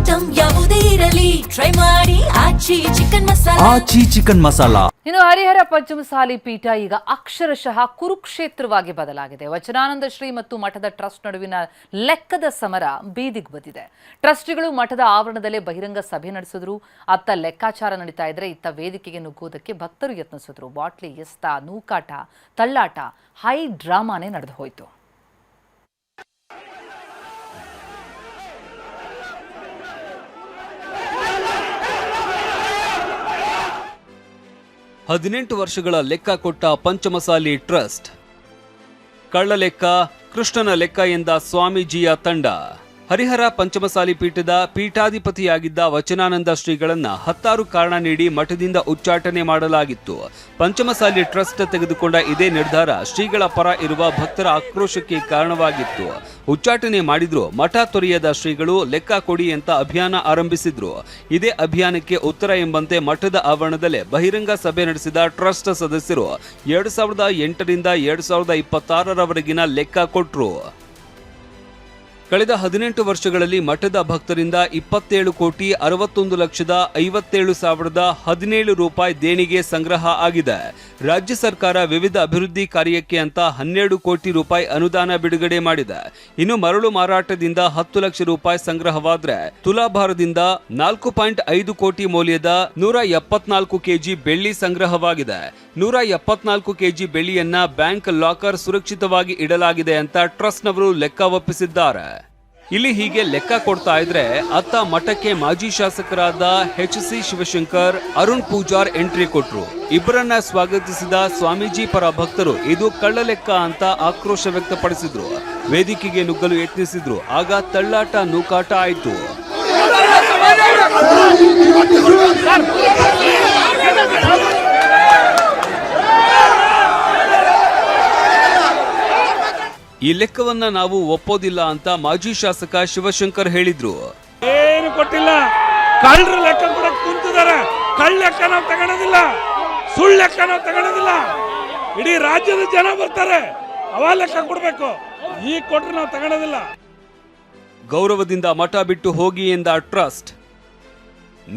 Item ಯಾವುದೇ ಇರಲಿ try ಮಾಡಿ ಆಚಿ ಚಿಕನ್ ಮಸಾಲಾ. ಇನ್ನು ಹರಿಹರ ಪಂಚಮಸಾಲಿ ಪೀಠ ಈಗ ಅಕ್ಷರಶಃ ಕುರುಕ್ಷೇತ್ರವಾಗಿ ಬದಲಾಗಿದೆ. ವಚನಾನಂದ ಶ್ರೀ ಮತ್ತು ಮಠದ ಟ್ರಸ್ಟ್ ನಡುವಿನ ಲೆಕ್ಕದ ಸಮರ ಬೀದಿಗೆ ಬಂದಿದೆ. ಟ್ರಸ್ಟಿಗಳು ಮಠದ ಆವರಣದಲ್ಲೇ ಬಹಿರಂಗ ಸಭೆ ನಡೆಸಿದ್ರು. ಅತ್ತ ಲೆಕ್ಕಾಚಾರ ನಡೀತಾ ಇದ್ರೆ ಇತ್ತ ವೇದಿಕೆಗೆ ನುಗ್ಗೋದಕ್ಕೆ ಭಕ್ತರು ಯತ್ನಿಸಿದ್ರು. ಬಾಟ್ಲಿ ಎಸ್ತ, ನೂಕಾಟ, ತಳ್ಳಾಟ, ಹೈ ಡ್ರಾಮಾನೇ ನಡೆದು ಹೋಯಿತು. ಹದಿನೆಂಟು ವರ್ಷಗಳ ಲೆಕ್ಕ ಕೊಟ್ಟ ಪಂಚಮಸಾಲಿ ಟ್ರಸ್ಟ್. ಕಳ್ಳ ಲೆಕ್ಕ, ಕೃಷ್ಣನ ಲೆಕ್ಕ ಎಂದ ಸ್ವಾಮೀಜಿಯ ತಂಡ. ಹರಿಹರ ಪಂಚಮಸಾಲಿ ಪೀಠದ ಪೀಠಾಧಿಪತಿಯಾಗಿದ್ದ ವಚನಾನಂದ ಶ್ರೀಗಳನ್ನ 10 ಕಾರಣ ನೀಡಿ ಮಠದಿಂದ ಉಚ್ಚಾಟನೆ ಮಾಡಲಾಗಿತ್ತು. ಪಂಚಮಸಾಲಿ ಟ್ರಸ್ಟ್ ತೆಗೆದುಕೊಂಡ ಇದೇ ನಿರ್ಧಾರ ಶ್ರೀಗಳ ಪರ ಇರುವ ಭಕ್ತರ ಆಕ್ರೋಶಕ್ಕೆ ಕಾರಣವಾಗಿತ್ತು. ಉಚ್ಚಾಟನೆ ಮಾಡಿದ್ರು ಮಠ ತೊರೆಯದ ಶ್ರೀಗಳು ಲೆಕ್ಕ ಕೊಡಿ ಅಂತ ಅಭಿಯಾನ ಆರಂಭಿಸಿದ್ರು. ಇದೇ ಅಭಿಯಾನಕ್ಕೆ ಉತ್ತರ ಎಂಬಂತೆ ಮಠದ ಆವರಣದಲ್ಲೇ ಬಹಿರಂಗ ಸಭೆ ನಡೆಸಿದ ಟ್ರಸ್ಟ್ ಸದಸ್ಯರು 2008 ರಿಂದ 2026 ಲೆಕ್ಕ ಕೊಟ್ರು. ಕಳೆದ 18 ವರ್ಷಗಳಲ್ಲಿ ಮಠದ ಭಕ್ತರಿಂದ 27,61,57,017 ರೂಪಾಯಿ ದೇಣಿಗೆ ಸಂಗ್ರಹ ಆಗಿದೆ. ರಾಜ್ಯ ಸರ್ಕಾರ ವಿವಿಧ ಅಭಿವೃದ್ಧಿ ಕಾರ್ಯಕ್ಕೆ ಅಂತ 12 ಕೋಟಿ ರೂಪಾಯಿ ಅನುದಾನ ಬಿಡುಗಡೆ ಮಾಡಿದೆ. ಇನ್ನು ಮರಳು ಮಾರಾಟದಿಂದ 10 ಲಕ್ಷ ರೂಪಾಯಿ ಸಂಗ್ರಹವಾದ್ರೆ ತುಲಾಭಾರದಿಂದ 4.5 ಕೋಟಿ ಮೌಲ್ಯದ 174 ಕೆಜಿ ಬೆಳ್ಳಿ ಸಂಗ್ರಹವಾಗಿದೆ. 174 ಕೆಜಿ ಬೆಳ್ಳಿಯನ್ನ ಬ್ಯಾಂಕ್ ಲಾಕರ್ ಸುರಕ್ಷಿತವಾಗಿ ಇಡಲಾಗಿದೆ ಅಂತ ಟ್ರಸ್ಟ್ನವರು ಲೆಕ್ಕ ಒಪ್ಪಿಸಿದ್ದಾರೆ. ಇಲ್ಲಿ ಹೀಗೆ ಲೆಕ್ಕ ಕೊಡ್ತಾ ಇದ್ರೆ ಅತ್ತ ಮಠಕ್ಕೆ ಮಾಜಿ ಶಾಸಕರಾದ HC ಶಿವಶಂಕರ್, ಅರುಣ್ ಪೂಜಾರ್ ಎಂಟ್ರಿ ಕೊಟ್ರು. ಇಬ್ಬರನ್ನ ಸ್ವಾಗತಿಸಿದ ಸ್ವಾಮೀಜಿ ಪರ ಭಕ್ತರು ಇದು ಕಳ್ಳ ಲೆಕ್ಕ ಅಂತ ಆಕ್ರೋಶ ವ್ಯಕ್ತಪಡಿಸಿದ್ರು. ವೇದಿಕೆಗೆ ನುಗ್ಗಲು ಯತ್ನಿಸಿದ್ರು. ಆಗ ತಳ್ಳಾಟ, ನೂಕಾಟ ಆಯ್ತು. ಈ ಲೆಕ್ಕವನ್ನ ನಾವು ಒಪ್ಪೋದಿಲ್ಲ ಅಂತ ಮಾಜಿ ಶಾಸಕ ಶಿವಶಂಕರ್ ಹೇಳಿದ್ರು. ಏನು ಕೊಟ್ಟಿಲ್ಲ, ಕಳ್ಳರ ಲೆಕ್ಕ ಕೊಡಕ್ ಕುಂತಿದ್ದಾರೆ. ಕಳ್ಳ ಲೆಕ್ಕ ನಾವು ತಗೊಳ್ಳೋದಿಲ್ಲ, ಸುಳ್ಳು ಲೆಕ್ಕ ನಾವು ತಗೊಳ್ಳೋದಿಲ್ಲ. ಇಡೀ ರಾಜ್ಯದ ಜನ ಬರ್ತಾರೆ, ಅವ ಲೆಕ್ಕ ಕೊಡ್ಬೇಕು. ಈಗ ಕೊಟ್ರೆ ನಾವು ತಗೊಳ್ಳೋದಿಲ್ಲ. ಗೌರವದಿಂದ ಮಠ ಬಿಟ್ಟು ಹೋಗಿ ಎಂದ ಟ್ರಸ್ಟ್.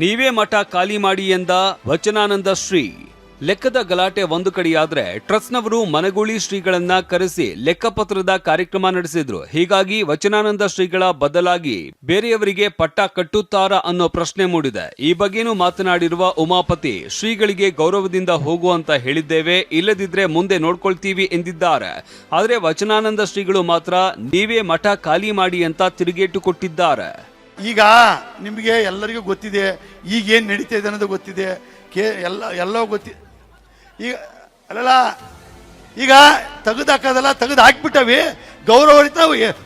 ನೀವೇ ಮಠ ಖಾಲಿ ಮಾಡಿ ಎಂದ ವಚನಾನಂದ ಶ್ರೀ. ಲೆಕ್ಕದ ಗಲಾಟೆ ಒಂದು ಕಡೆಯಾದ್ರೆ ಟ್ರಸ್ಟ್ನವರು ಮನಗೂಳಿ ಶ್ರೀಗಳನ್ನ ಕರೆಸಿ ಲೆಕ್ಕಪತ್ರದ ಕಾರ್ಯಕ್ರಮ ನಡೆಸಿದ್ರು. ಹೀಗಾಗಿ ವಚನಾನಂದ ಶ್ರೀಗಳ ಬದಲಾಗಿ ಬೇರೆಯವರಿಗೆ ಪಟ್ಟ ಕಟ್ಟುತ್ತಾರಾ ಅನ್ನೋ ಪ್ರಶ್ನೆ ಮೂಡಿದೆ. ಈ ಬಗ್ಗೆನೂ ಮಾತನಾಡಿರುವ ಉಮಾಪತಿ, ಶ್ರೀಗಳಿಗೆ ಗೌರವದಿಂದ ಹೋಗು ಅಂತ ಹೇಳಿದ್ದೇವೆ, ಇಲ್ಲದಿದ್ರೆ ಮುಂದೆ ನೋಡ್ಕೊಳ್ತೀವಿ ಎಂದಿದ್ದಾರೆ. ಆದ್ರೆ ವಚನಾನಂದ ಶ್ರೀಗಳು ಮಾತ್ರ ನೀವೇ ಮಠ ಖಾಲಿ ಮಾಡಿ ಅಂತ ತಿರುಗೇಟು ಕೊಟ್ಟಿದ್ದಾರೆ. ಈಗ ನಿಮಗೆ ಎಲ್ಲರಿಗೂ ಗೊತ್ತಿದೆ, ಈಗ ಏನ್ ನಡೀತಾ ಇದೆ ಅನ್ನೋದು ಗೊತ್ತಿದೆ, ಎಲ್ಲವೂ ಗೊತ್ತಿದೆ. ಈಗ ಅಲ್ಲಲ್ಲ, ಈಗ ತೆಗೆದು ಹಾಕೋದಲ್ಲ, ತೆಗೆದು ಹಾಕ್ಬಿಟ್ಟವಿ, ಗೌರವರಿತ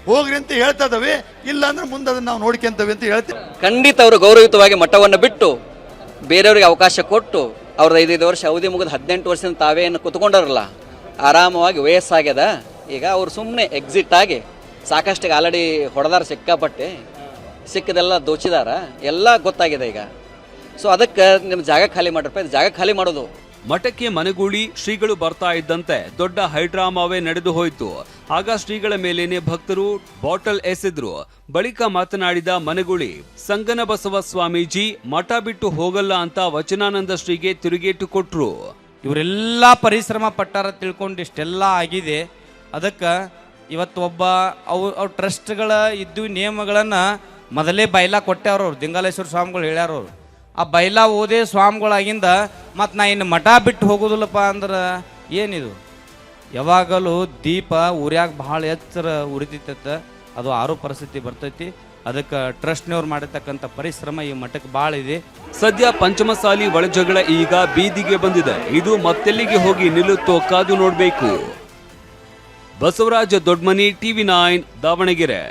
ಹೋಗ್ರಿ ಅಂತ ಹೇಳ್ತಾ ಇದಾವೆ. ಇಲ್ಲ ಅಂದ್ರೆ ಮುಂದೆ ಅದನ್ನ ನಾವು ನೋಡ್ಕೊಂತೇವೆ ಅಂತ ಹೇಳ್ತೀವಿ. ಖಂಡಿತ ಅವರು ಗೌರವಯುತವಾಗಿ ಮಠವನ್ನು ಬಿಟ್ಟು ಬೇರೆಯವರಿಗೆ ಅವಕಾಶ ಕೊಟ್ಟು ಅವ್ರದ್ದು 5 ವರ್ಷ ಅವಧಿ ಮುಗಿದು 18 ವರ್ಷದಿಂದ ತಾವೇನು ಕುತ್ಕೊಂಡಾರಲ್ಲ, ಆರಾಮವಾಗಿ ವಯಸ್ಸಾಗ್ಯದ. ಈಗ ಅವ್ರು ಸುಮ್ಮನೆ ಎಕ್ಸಿಟ್ ಆಗಿ ಸಾಕಷ್ಟು ಆಲ್ರೆಡಿ ಹೊಡೆದಾರ, ಸಿಕ್ಕಾಪಟ್ಟೆ ಸಿಕ್ಕದೆಲ್ಲ ದೋಚಿದಾರ, ಎಲ್ಲ ಗೊತ್ತಾಗಿದೆ ಈಗ. ಸೊ ಅದಕ್ಕೆ ನಿಮ್ಮ ಜಾಗ ಖಾಲಿ ಮಾಡ್ರಪ್ಪ, ಜಾಗ ಖಾಲಿ ಮಾಡೋದು. ಮಠಕ್ಕೆ ಮನೆಗೂಳಿ ಶ್ರೀಗಳು ಬರ್ತಾ ಇದ್ದಂತೆ ದೊಡ್ಡ ಹೈಡ್ರಾಮಾವೇ ನಡೆದು ಹೋಯಿತು. ಆಗ ಶ್ರೀಗಳ ಮೇಲೇನೆ ಭಕ್ತರು ಬಾಟಲ್ ಎಸೆದ್ರು. ಬಳಿಕ ಮಾತನಾಡಿದ ಮನೆಗೂಳಿ, ಸಂಗನಬಸವ ಸ್ವಾಮೀಜಿ ಮಠ ಬಿಟ್ಟು ಹೋಗಲ್ಲ ಅಂತ ವಚನಾನಂದ ಶ್ರೀಗೆ ತಿರುಗೇಟು ಕೊಟ್ರು. ಇವರೆಲ್ಲ ಪರಿಶ್ರಮ ಪಟ್ಟಾರ ತಿಳ್ಕೊಂಡು ಇಷ್ಟೆಲ್ಲ ಆಗಿದೆ. ಅದಕ್ಕೆ ಇವತ್ತು ಒಬ್ಬ ಅವ್ರ ಟ್ರಸ್ಟ್ಗಳ ಇದ್ದು ನಿಯಮಗಳನ್ನು ಮೊದಲೇ ಬೈಲಾ ಕೊಟ್ಟ್ಯಾವ್ರವ್ರು. ದಿಂಗಾಲೇಶ್ವರ ಸ್ವಾಮಿಗಳು ಹೇಳ್ಯಾರವ್ರು. ಆ ಬೈಲಾ ಓದೇ ಸ್ವಾಮಿಗಳಾಗಿಂದ ಮತ್ತು ನಾ ಇನ್ನು ಮಠ ಬಿಟ್ಟು ಹೋಗೋದಿಲ್ಲಪ್ಪ ಅಂದ್ರೆ ಏನಿದು? ಯಾವಾಗಲೂ ದೀಪ ಊರ್ಯಾಗ ಭಾಳ ಎಚ್ಚರ ಉರಿತೈತ, ಅದು ಆರೋ ಪರಿಸ್ಥಿತಿ ಬರ್ತೈತಿ. ಅದಕ್ಕೆ ಟ್ರಸ್ಟ್ನವ್ರು ಮಾಡಿರ್ತಕ್ಕಂಥ ಪರಿಶ್ರಮ ಈ ಮಠಕ್ಕೆ ಭಾಳ ಇದೆ. ಸದ್ಯ ಪಂಚಮಸಾಲಿ ಒಳಜಗಳ ಈಗ ಬೀದಿಗೆ ಬಂದಿದೆ. ಇದು ಮತ್ತೆಲ್ಲಿಗೆ ಹೋಗಿ ನಿಲ್ಲುತ್ತೋ ಕಾದು ನೋಡಬೇಕು. ಬಸವರಾಜ ದೊಡ್ಮನಿ, TV9 ದಾವಣಗೆರೆ.